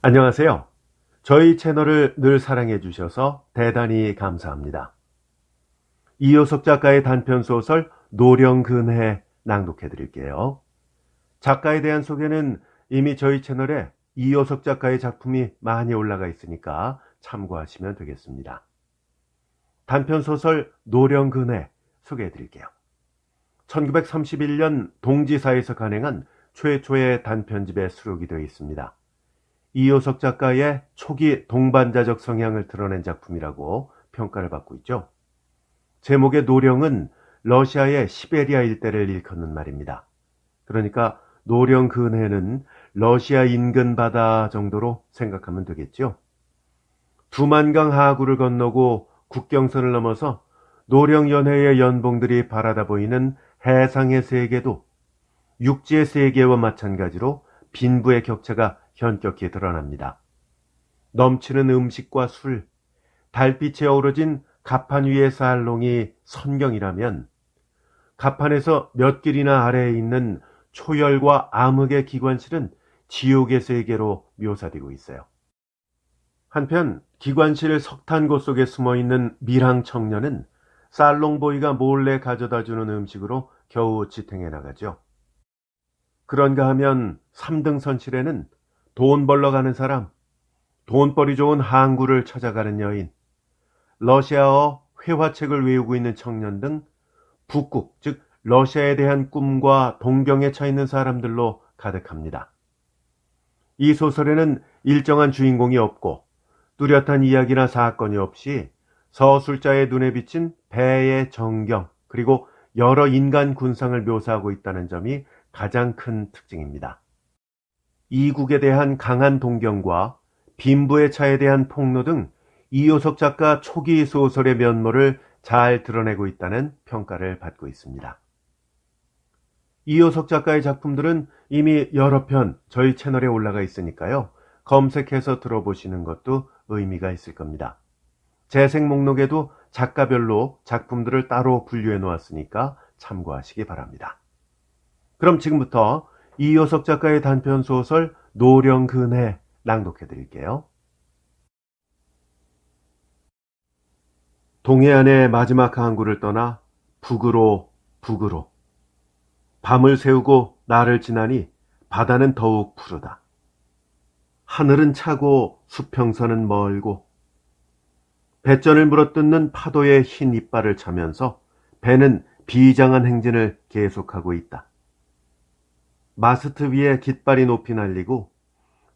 안녕하세요. 저희 채널을 늘 사랑해 주셔서 대단히 감사합니다. 이효석 작가의 단편소설 노령근해 낭독해 드릴게요. 작가에 대한 소개는 이미 저희 채널에 이효석 작가의 작품이 많이 올라가 있으니까 참고하시면 되겠습니다. 단편소설 노령근해 소개해 드릴게요. 1931년 동지사에서 간행한 최초의 단편집에 수록이 되어 있습니다. 이효석 작가의 초기 동반자적 성향을 드러낸 작품이라고 평가를 받고 있죠. 제목의 노령은 러시아의 시베리아 일대를 일컫는 말입니다. 그러니까 노령근해는 러시아 인근 바다 정도로 생각하면 되겠죠. 두만강 하구를 건너고 국경선을 넘어서 노령연해의 연봉들이 바라다 보이는 해상의 세계도 육지의 세계와 마찬가지로 빈부의 격차가 현격히 드러납니다. 넘치는 음식과 술, 달빛에 어우러진 갑판 위의 살롱이 선경이라면 갑판에서 몇 길이나 아래에 있는 초열과 암흑의 기관실은 지옥의 세계로 묘사되고 있어요. 한편 기관실 석탄고 속에 숨어있는 밀항 청년은 살롱보이가 몰래 가져다주는 음식으로 겨우 지탱해 나가죠. 그런가 하면 3등 선실에는 돈 벌러 가는 사람, 돈벌이 좋은 항구를 찾아가는 여인, 러시아어 회화책을 외우고 있는 청년 등 북극, 즉 러시아에 대한 꿈과 동경에 차 있는 사람들로 가득합니다. 이 소설에는 일정한 주인공이 없고 뚜렷한 이야기나 사건이 없이 서술자의 눈에 비친 배의 정경, 그리고 여러 인간 군상을 묘사하고 있다는 점이 가장 큰 특징입니다. 이국에 대한 강한 동경과 빈부의 차에 대한 폭로 등 이효석 작가 초기 소설의 면모를 잘 드러내고 있다는 평가를 받고 있습니다. 이효석 작가의 작품들은 이미 여러 편 저희 채널에 올라가 있으니까요. 검색해서 들어보시는 것도 의미가 있을 겁니다. 재생 목록에도 작가별로 작품들을 따로 분류해 놓았으니까 참고하시기 바랍니다. 그럼 지금부터 이효석 작가의 단편소설 노령근해 낭독해 드릴게요. 동해안의 마지막 항구를 떠나 북으로 밤을 새우고 날을 지나니 바다는 더욱 푸르다. 하늘은 차고 수평선은 멀고 배전을 물어뜯는 파도의 흰 이빨을 차면서 배는 비장한 행진을 계속하고 있다. 마스트 위에 깃발이 높이 날리고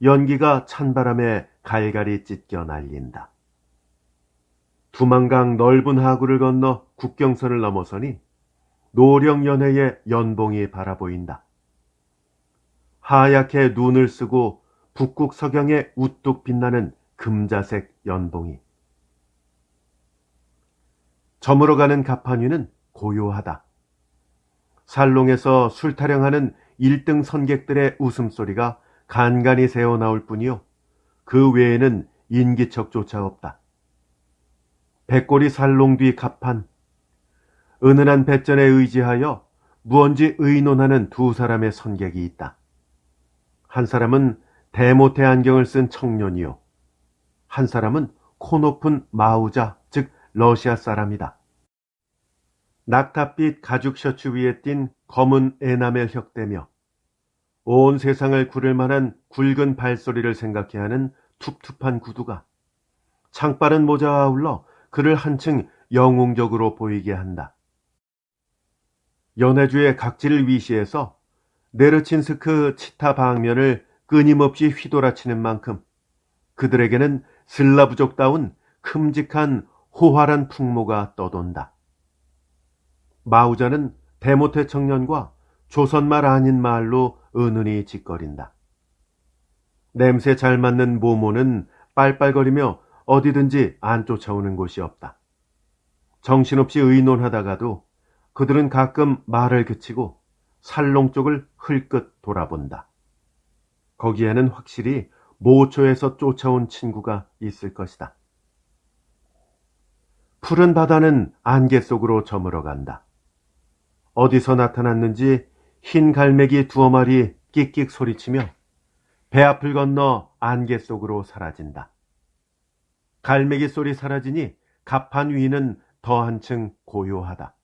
연기가 찬바람에 갈갈이 찢겨 날린다. 두만강 넓은 하구를 건너 국경선을 넘어서니 노령연해의 연봉이 바라보인다. 하얗게 눈을 쓰고 북극 서경에 우뚝 빛나는 금자색 연봉이. 저물어가는 갑판 위는 고요하다. 살롱에서 술 타령하는 1등 선객들의 웃음소리가 간간히 새어나올 뿐이요. 그 외에는 인기척조차 없다. 백골이 살롱 뒤 갑판, 은은한 뱃전에 의지하여 무언지 의논하는 두 사람의 선객이 있다. 한 사람은 대모테 안경을 쓴 청년이요. 한 사람은 코 높은 마우자, 즉 러시아 사람이다. 낙타빛 가죽 셔츠 위에 띈 검은 에나멜 혁대며 온 세상을 구를 만한 굵은 발소리를 생각해 하는 툭툭한 구두가 창빠른 모자와 아울러 그를 한층 영웅적으로 보이게 한다. 연해주의 각지를 위시해서 네르친스크 치타 방면을 끊임없이 휘돌아치는 만큼 그들에게는 슬라브족다운 큼직한 호활한 풍모가 떠돈다. 마우자는 대모테 청년과 조선말 아닌 말로 은은히 짓거린다. 냄새 잘 맡는 모모는 빨빨거리며 어디든지 안 쫓아오는 곳이 없다. 정신없이 의논하다가도 그들은 가끔 말을 그치고 살롱 쪽을 흘끗 돌아본다. 거기에는 확실히 모초에서 쫓아온 친구가 있을 것이다. 푸른 바다는 안개 속으로 저물어간다. 어디서 나타났는지 흰 갈매기 두어 마리 끽끽 소리치며 배 앞을 건너 안개 속으로 사라진다. 갈매기 소리 사라지니 갑판 위는 더 한층 고요하다.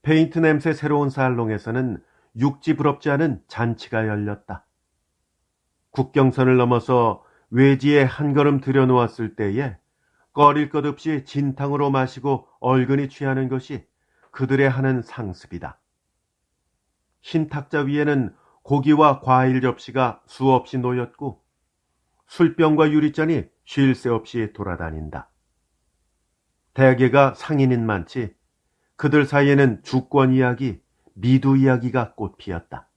페인트 냄새 새로운 살롱에서는 육지 부럽지 않은 잔치가 열렸다. 국경선을 넘어서 외지에 한 걸음 들여놓았을 때에 꺼릴 것 없이 진탕으로 마시고 얼근히 취하는 것이 그들의 하는 상습이다. 흰 탁자 위에는 고기와 과일 접시가 수없이 놓였고 술병과 유리잔이 쉴 새 없이 돌아다닌다. 대개가 상인인 많지 그들 사이에는 주권 이야기, 미두 이야기가 꽃피었다.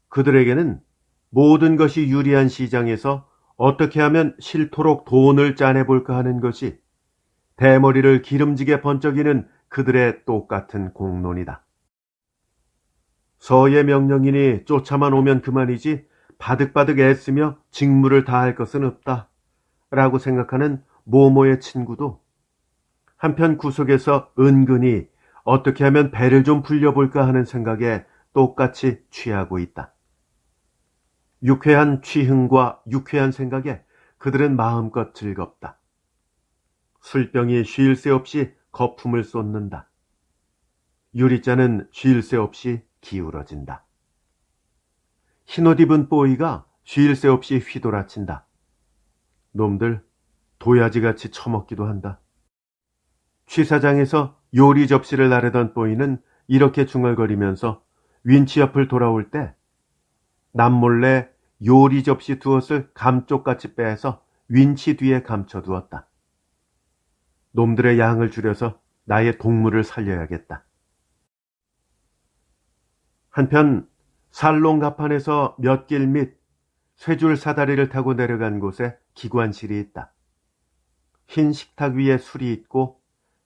그들에게는 모든 것이 유리한 시장에서 어떻게 하면 싫도록 돈을 짜내볼까 하는 것이 대머리를 기름지게 번쩍이는 그들의 똑같은 공론이다. 서의 명령이니 쫓아만 오면 그만이지 바득바득 애쓰며 직무를 다할 것은 없다 라고 생각하는 모모의 친구도 한편 구석에서 은근히 어떻게 하면 배를 좀 불려볼까 하는 생각에 똑같이 취하고 있다. 유쾌한 취흥과 유쾌한 생각에 그들은 마음껏 즐겁다. 술병이 쉴 새 없이 거품을 쏟는다. 유리잔은 쉴 새 없이 기울어진다. 흰옷 입은 뽀이가 쉴 새 없이 휘돌아친다. 놈들 도야지같이 처먹기도 한다. 취사장에서 요리 접시를 나르던 뽀이는 이렇게 중얼거리면서 윈치 옆을 돌아올 때 남몰래 요리 접시 두엇을 감쪽같이 빼서 윈치 뒤에 감춰두었다. 놈들의 양을 줄여서 나의 동물을 살려야겠다. 한편 살롱 가판에서 몇 길 및 쇠줄 사다리를 타고 내려간 곳에 기관실이 있다. 흰 식탁 위에 술이 있고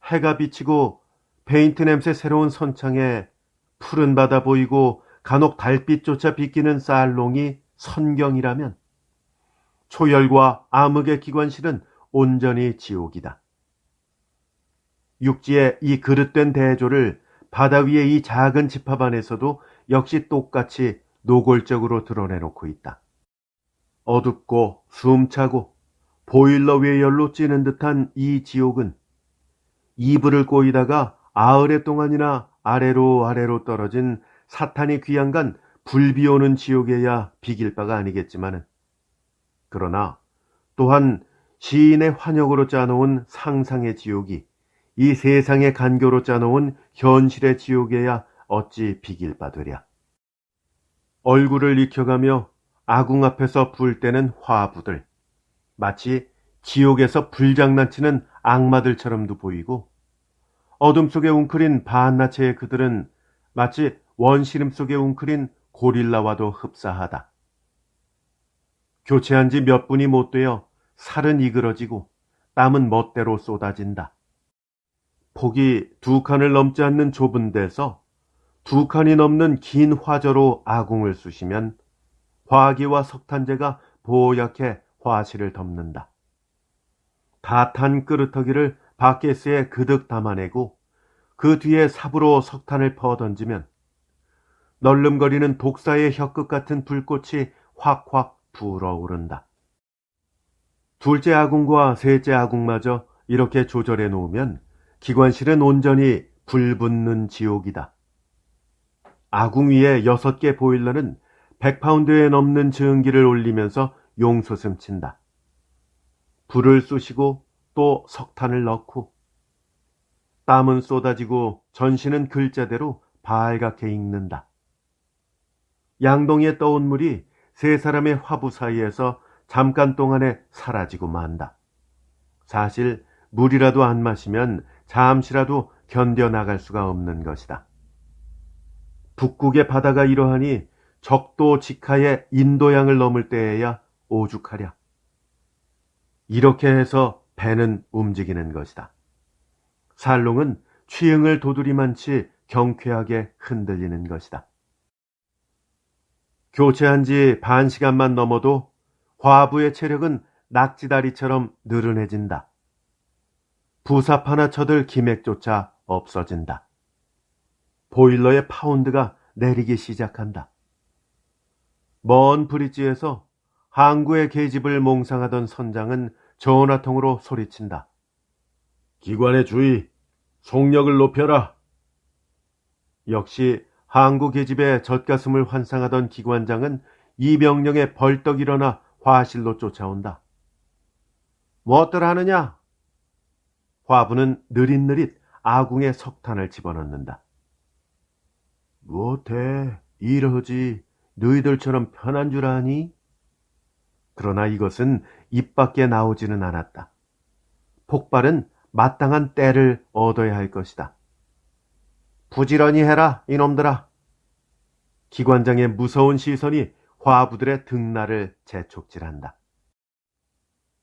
해가 비치고 페인트 냄새 새로운 선창에 푸른 바다 보이고 간혹 달빛조차 비끼는 살롱이 선경이라면 초열과 암흑의 기관실은 온전히 지옥이다. 육지의 이 그릇된 대조를 바다 위의 이 작은 집합 안에서도 역시 똑같이 노골적으로 드러내놓고 있다. 어둡고 숨차고 보일러 외열로 찌는 듯한 이 지옥은 이불을 꼬이다가 아흘의 동안이나 아래로 떨어진 사탄이 귀양간 불비오는 지옥에야 비길 바가 아니겠지만은 그러나 또한 시인의 환역으로 짜놓은 상상의 지옥이 이 세상의 간교로 짜놓은 현실의 지옥에야 어찌 비길 바 되랴. 얼굴을 익혀가며 아궁 앞에서 불 때는 화부들 마치 지옥에서 불장난치는 악마들처럼도 보이고 어둠 속에 웅크린 반나체의 그들은 마치 원시름 속에 웅크린 고릴라와도 흡사하다. 교체한 지 몇 분이 못 되어 살은 이그러지고 땀은 멋대로 쏟아진다. 폭이 2칸을 넘지 않는 좁은 데서 2칸이 넘는 긴 화저로 아궁을 쑤시면 화기와 석탄재가 보얗게 화실을 덮는다. 다 탄 끄르터기를 바켓스에 그득 담아내고 그 뒤에 삽으로 석탄을 퍼던지면 널름거리는 독사의 혀끝 같은 불꽃이 확확 불어오른다. 둘째 아궁과 셋째 아궁마저 이렇게 조절해 놓으면 기관실은 온전히 불붙는 지옥이다. 아궁 위에 6개 보일러는 100파운드에 넘는 증기를 올리면서 용솟음 친다. 불을 쑤시고 또 석탄을 넣고 땀은 쏟아지고 전신은 글자대로 발갛게 익는다. 양동이에 떠온 물이 세 사람의 화부 사이에서 잠깐 동안에 사라지고 만다. 사실 물이라도 안 마시면 잠시라도 견뎌나갈 수가 없는 것이다. 북극의 바다가 이러하니 적도 직하의 인도양을 넘을 때에야 오죽하랴. 이렇게 해서 배는 움직이는 것이다. 살롱은 취흥을 도두리만치 경쾌하게 흔들리는 것이다. 교체한 지 반 시간만 넘어도 화부의 체력은 낙지다리처럼 느른해진다. 부삽 하나 쳐들 기맥조차 없어진다. 보일러의 파운드가 내리기 시작한다. 먼 브릿지에서 항구의 계집을 몽상하던 선장은 전화통으로 소리친다. 기관의 주의, 속력을 높여라. 역시 항구 계집의 젖가슴을 환상하던 기관장은 이 명령에 벌떡 일어나 화실로 쫓아온다. 무엇들 하느냐? 화부는 느릿느릿 아궁에 석탄을 집어넣는다. 무엇해? 이러지. 너희들처럼 편한 줄 아니? 그러나 이것은 입 밖에 나오지는 않았다. 폭발은 마땅한 때를 얻어야 할 것이다. 부지런히 해라, 이놈들아. 기관장의 무서운 시선이 화부들의 등날을 재촉질한다.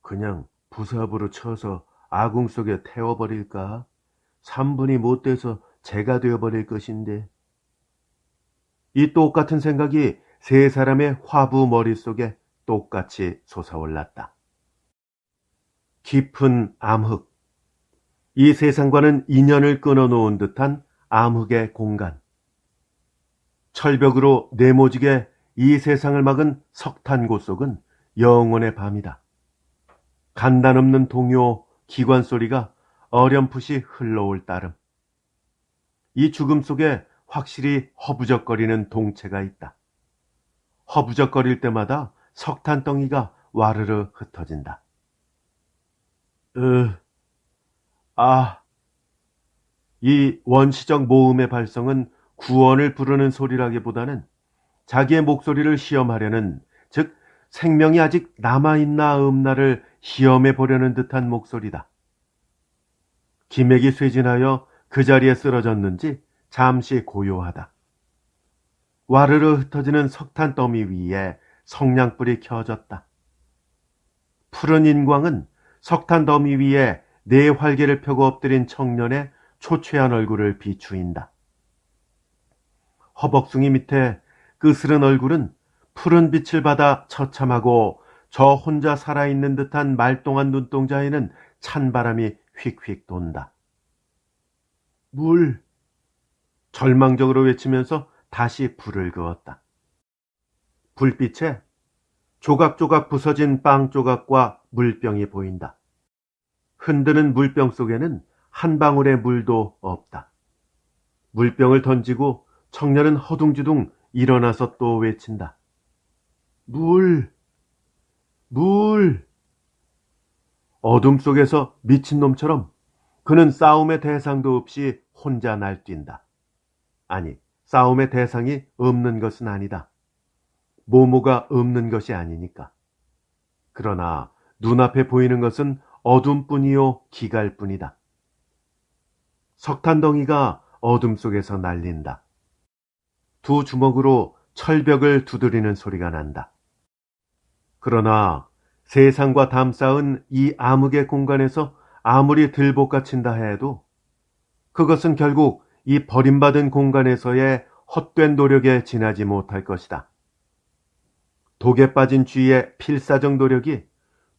그냥 부삽으로 쳐서 아궁 속에 태워버릴까? 3분이 못 돼서 재가 되어버릴 것인데. 이 똑같은 생각이 세 사람의 화부 머릿속에 똑같이 솟아올랐다. 깊은 암흑. 이 세상과는 인연을 끊어놓은 듯한 암흑의 공간. 철벽으로 네모지게 이 세상을 막은 석탄고 속은 영원의 밤이다. 간단 없는 동요 기관 소리가 어렴풋이 흘러올 따름. 이 죽음 속에 확실히 허부적거리는 동체가 있다. 허부적거릴 때마다 석탄덩이가 와르르 흩어진다. 이 원시적 모음의 발성은 구원을 부르는 소리라기보다는 자기의 목소리를 시험하려는, 즉 생명이 아직 남아있나 없나를 시험해 보려는 듯한 목소리다. 기맥이 쇠진하여 그 자리에 쓰러졌는지 잠시 고요하다. 와르르 흩어지는 석탄 더미 위에 성냥불이 켜졌다. 푸른 인광은 석탄 더미 위에 네 활개를 펴고 엎드린 청년의 초췌한 얼굴을 비추인다. 허벅숭이 밑에 그스른 얼굴은 푸른 빛을 받아 처참하고 저 혼자 살아있는 듯한 말똥한 눈동자에는 찬바람이 휙휙 돈다. 물! 절망적으로 외치면서 다시 불을 그었다. 불빛에 조각조각 부서진 빵 조각과 물병이 보인다. 흔드는 물병 속에는 한 방울의 물도 없다. 물병을 던지고 청년은 허둥지둥 일어나서 또 외친다. 물! 물! 어둠 속에서 미친놈처럼 그는 싸움의 대상도 없이 혼자 날뛴다. 아니, 싸움의 대상이 없는 것은 아니다. 모모가 없는 것이 아니니까. 그러나 눈앞에 보이는 것은 어둠뿐이요 기갈뿐이다. 석탄덩이가 어둠 속에서 날린다. 두 주먹으로 철벽을 두드리는 소리가 난다. 그러나 세상과 담쌓은 이 암흑의 공간에서 아무리 들볶아친다 해도 그것은 결국 이 버림받은 공간에서의 헛된 노력에 지나지 못할 것이다. 독에 빠진 쥐의 필사적 노력이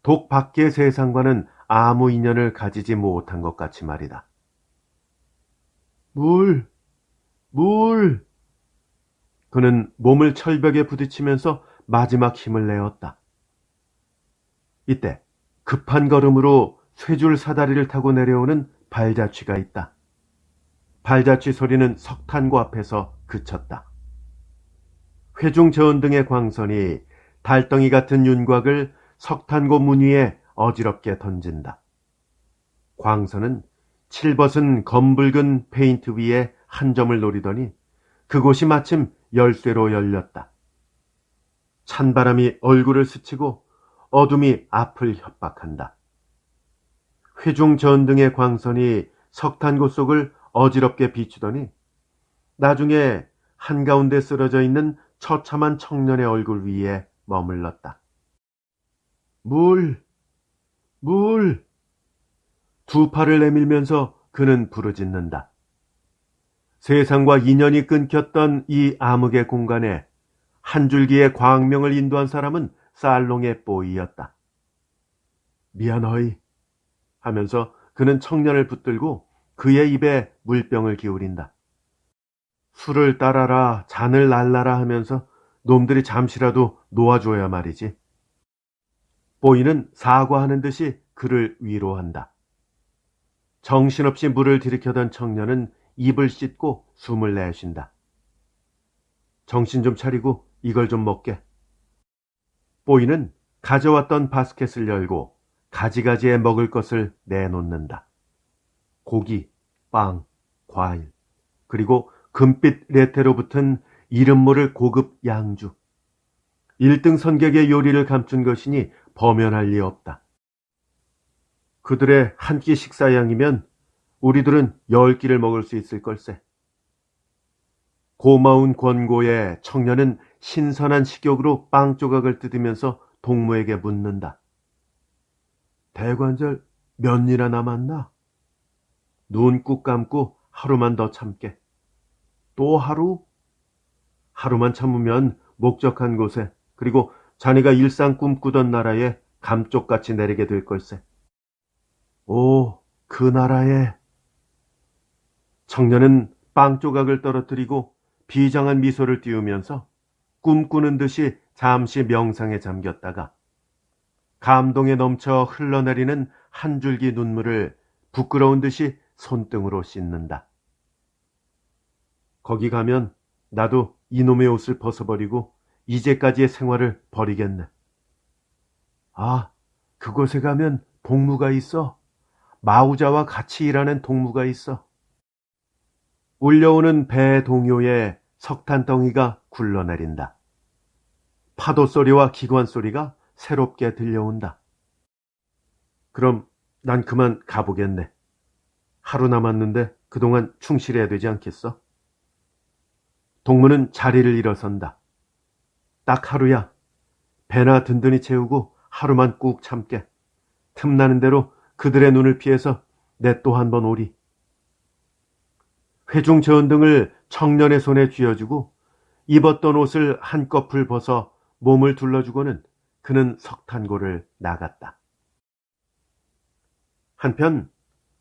독 밖의 세상과는 아무 인연을 가지지 못한 것 같이 말이다. 물! 물! 그는 몸을 철벽에 부딪히면서 마지막 힘을 내었다. 이때 급한 걸음으로 쇠줄 사다리를 타고 내려오는 발자취가 있다. 발자취 소리는 석탄고 앞에서 그쳤다. 회중 저온등의 광선이 달덩이 같은 윤곽을 석탄고 문 위에 어지럽게 던진다. 광선은 칠벗은 검붉은 페인트 위에 한 점을 노리더니 그곳이 마침 열쇠로 열렸다. 찬바람이 얼굴을 스치고 어둠이 앞을 협박한다. 회중 전등의 광선이 석탄고 속을 어지럽게 비추더니 나중에 한가운데 쓰러져 있는 처참한 청년의 얼굴 위에 머물렀다. 물! 물! 두 팔을 내밀면서 그는 부르짖는다. 세상과 인연이 끊겼던 이 암흑의 공간에 한 줄기의 광명을 인도한 사람은 살롱의 뽀이였다. 미안하이 하면서 그는 청년을 붙들고 그의 입에 물병을 기울인다. 술을 따라라 잔을 날라라 하면서 놈들이 잠시라도 놓아줘야 말이지. 뽀이는 사과하는 듯이 그를 위로한다. 정신없이 물을 들이켜던 청년은 입을 씻고 숨을 내쉰다. 정신 좀 차리고 이걸 좀 먹게. 뽀이는 가져왔던 바스켓을 열고 가지가지에 먹을 것을 내놓는다. 고기, 빵, 과일, 그리고 금빛 레테로 붙은 이름 모를 고급 양주. 1등 선객의 요리를 감춘 것이니 범연할 리 없다. 그들의 한 끼 식사량이면 우리들은 10끼를 먹을 수 있을 걸세. 고마운 권고에 청년은 신선한 식욕으로 빵 조각을 뜯으면서 동무에게 묻는다. 대관절 몇 일이나 남았나? 눈 꾹 감고 하루만 더 참게. 또 하루? 하루만 참으면 목적한 곳에, 그리고 자네가 일상 꿈꾸던 나라에 감쪽같이 내리게 될 걸세. 오, 그 나라에. 청년은 빵 조각을 떨어뜨리고 비장한 미소를 띄우면서 꿈꾸는 듯이 잠시 명상에 잠겼다가 감동에 넘쳐 흘러내리는 한 줄기 눈물을 부끄러운 듯이 손등으로 씻는다. 거기 가면 나도 이놈의 옷을 벗어버리고 이제까지의 생활을 버리겠네. 아, 그곳에 가면 동무가 있어. 마우자와 같이 일하는 동무가 있어. 울려오는 배 동요에 석탄 덩이가 굴러내린다. 파도 소리와 기관 소리가 새롭게 들려온다. 그럼 난 그만 가보겠네. 하루 남았는데 그동안 충실해야 되지 않겠어? 동무는 자리를 일어선다. 딱 하루야. 배나 든든히 채우고 하루만 꾹 참게. 틈나는 대로 그들의 눈을 피해서 내 또 한 번 오리. 회중 전등을 청년의 손에 쥐어주고 입었던 옷을 한꺼풀 벗어 몸을 둘러주고는 그는 석탄고를 나갔다. 한편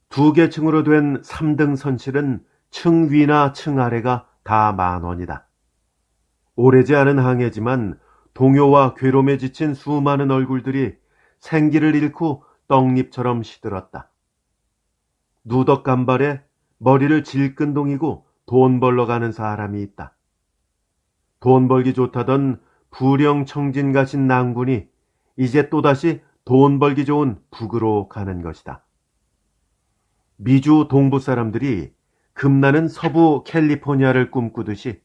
2개 층으로 된 3등 선실은 층 위나 층 아래가 다 10,000원이다. 오래지 않은 항해지만 동요와 괴로움에 지친 수많은 얼굴들이 생기를 잃고 떡잎처럼 시들었다. 누덕간발에 머리를 질끈동이고 돈 벌러 가는 사람이 있다. 돈 벌기 좋다던 부령청진 가신 낭군이 이제 또다시 돈 벌기 좋은 북으로 가는 것이다. 미주 동부 사람들이 금나는 서부 캘리포니아를 꿈꾸듯이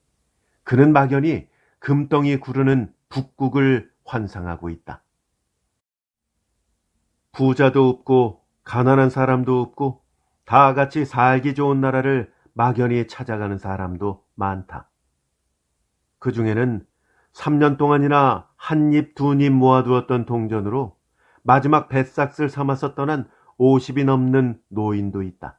그는 막연히 금덩이 구르는 북극을 환상하고 있다. 부자도 없고 가난한 사람도 없고 다 같이 살기 좋은 나라를 막연히 찾아가는 사람도 많다. 그 중에는 3년 동안이나 한 입 두 입 모아두었던 동전으로 마지막 뱃삭을 삼아서 떠난 50이 넘는 노인도 있다.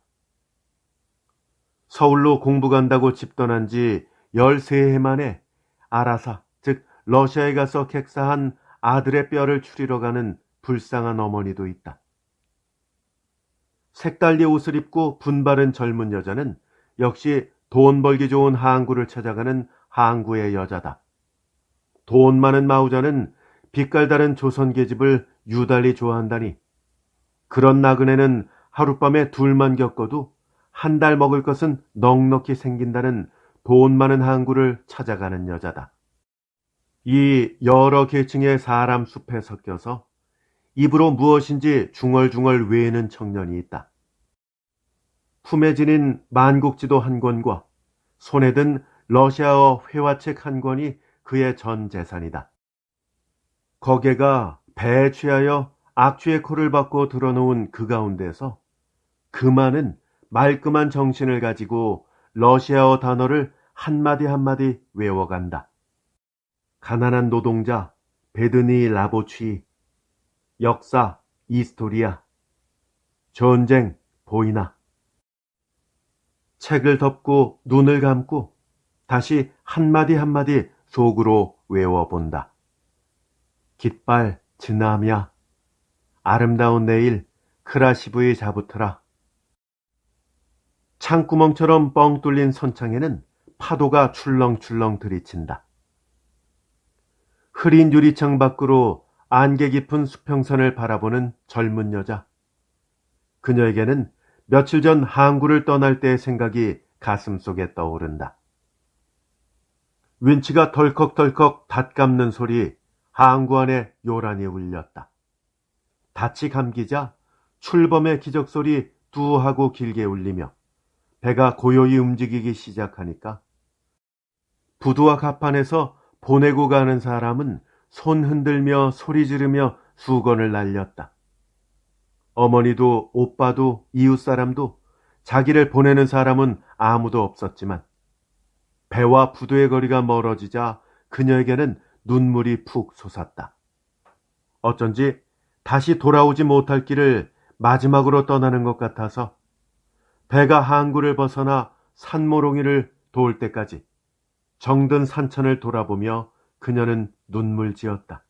서울로 공부 간다고 집 떠난 지 13해 만에 아라사, 즉 러시아에 가서 객사한 아들의 뼈를 추리러 가는 불쌍한 어머니도 있다. 색달리 옷을 입고 분바른 젊은 여자는 역시 돈 벌기 좋은 항구를 찾아가는 항구의 여자다. 돈 많은 마우자는 빛깔 다른 조선 계집을 유달리 좋아한다니 그런 나그네는 하룻밤에 둘만 겪어도 한 달 먹을 것은 넉넉히 생긴다는 돈 많은 항구를 찾아가는 여자다. 이 여러 계층의 사람 숲에 섞여서 입으로 무엇인지 중얼중얼 외는 청년이 있다. 품에 지닌 만국지도 한 권과 손에 든 러시아어 회화책 한 권이 그의 전 재산이다. 거개가 배에 취하여 악취의 코를 박고 드러놓은 그 가운데서 그만은 말끔한 정신을 가지고 러시아어 단어를 한마디 한마디 외워간다. 가난한 노동자 베드니 라보취, 역사 이스토리아, 전쟁 보이나. 책을 덮고 눈을 감고 다시 한마디 한마디 속으로 외워본다. 깃발 지나며 아름다운 내일 크라시브이 자부트라. 창구멍처럼 뻥 뚫린 선창에는 파도가 출렁출렁 들이친다. 흐린 유리창 밖으로 안개 깊은 수평선을 바라보는 젊은 여자. 그녀에게는 며칠 전 항구를 떠날 때의 생각이 가슴속에 떠오른다. 윈치가 덜컥덜컥 닷감는 소리 항구 안에 요란히 울렸다. 닻이 감기자 출범의 기적소리 두하고 길게 울리며 배가 고요히 움직이기 시작하니까 부두와 갑판에서 보내고 가는 사람은 손 흔들며 소리 지르며 수건을 날렸다. 어머니도 오빠도 이웃사람도 자기를 보내는 사람은 아무도 없었지만 배와 부두의 거리가 멀어지자 그녀에게는 눈물이 푹 솟았다. 어쩐지 다시 돌아오지 못할 길을 마지막으로 떠나는 것 같아서 배가 항구를 벗어나 산모롱이를 도울 때까지 정든 산천을 돌아보며 그녀는 눈물 지었다.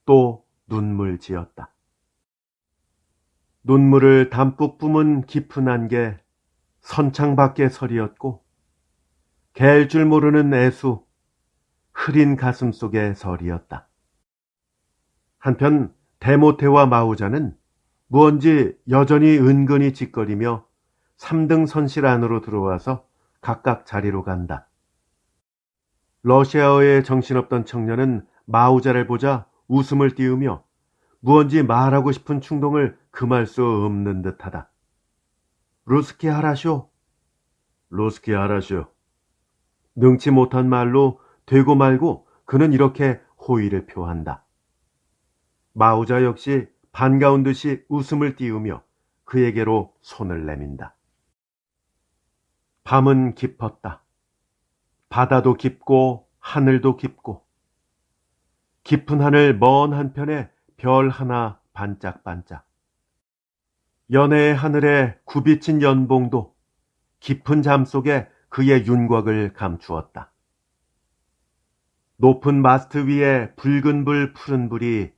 또 눈물 지었다. 눈물을 담뿍 뿜은 깊은 안개, 선창 밖의 설이었고 갤 줄 모르는 애수, 흐린 가슴 속의 설이었다. 한편 데모테와 마우자는 무언지 여전히 은근히 짓거리며 3등 선실 안으로 들어와서 각각 자리로 간다. 러시아어에 정신없던 청년은 마우자를 보자 웃음을 띄우며 무언지 말하고 싶은 충동을 금할 수 없는 듯하다. 루스키 하라쇼. 루스키 하라쇼. 능치 못한 말로 되고 말고 그는 이렇게 호의를 표한다. 마우자 역시 반가운 듯이 웃음을 띄우며 그에게로 손을 내민다. 밤은 깊었다. 바다도 깊고 하늘도 깊고 깊은 하늘 먼 한편에 별 하나 반짝반짝. 연해의 하늘에 굽이친 연봉도 깊은 잠 속에 그의 윤곽을 감추었다. 높은 마스트 위에 붉은 불 푸른 불이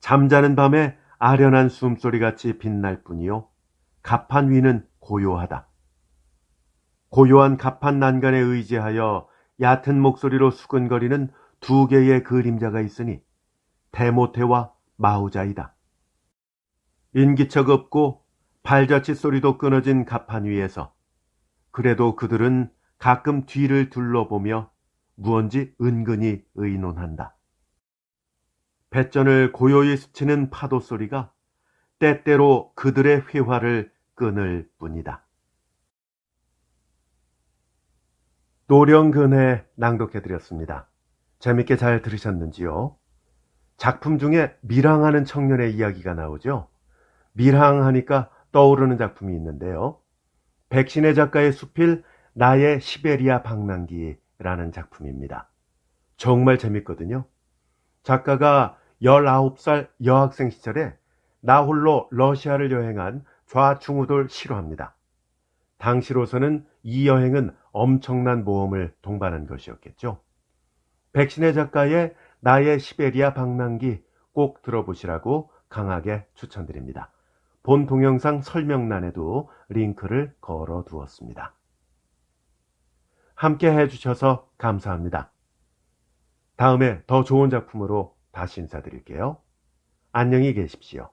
잠자는 밤에 아련한 숨소리같이 빛날 뿐이요. 갑판 위는 고요하다. 고요한 갑판 난간에 의지하여 얕은 목소리로 수근거리는 두 개의 그림자가 있으니 데모테와 마우자이다. 인기척 없고 발자취 소리도 끊어진 갑판 위에서 그래도 그들은 가끔 뒤를 둘러보며 무언지 은근히 의논한다. 뱃전을 고요히 스치는 파도 소리가 때때로 그들의 회화를 끊을 뿐이다. 노령근해 낭독해드렸습니다. 재밌게 잘 들으셨는지요? 작품 중에 밀항하는 청년의 이야기가 나오죠. 밀항하니까 떠오르는 작품이 있는데요. 백신의 작가의 수필 나의 시베리아 방랑기라는 작품입니다. 정말 재밌거든요. 작가가 19살 여학생 시절에 나 홀로 러시아를 여행한 좌충우돌 실화입니다. 당시로서는 이 여행은 엄청난 모험을 동반한 것이었겠죠. 백신의 작가의 나의 시베리아 방랑기 꼭 들어보시라고 강하게 추천드립니다. 본 동영상 설명란에도 링크를 걸어 두었습니다. 함께 해주셔서 감사합니다. 다음에 더 좋은 작품으로 다시 인사드릴게요. 안녕히 계십시오.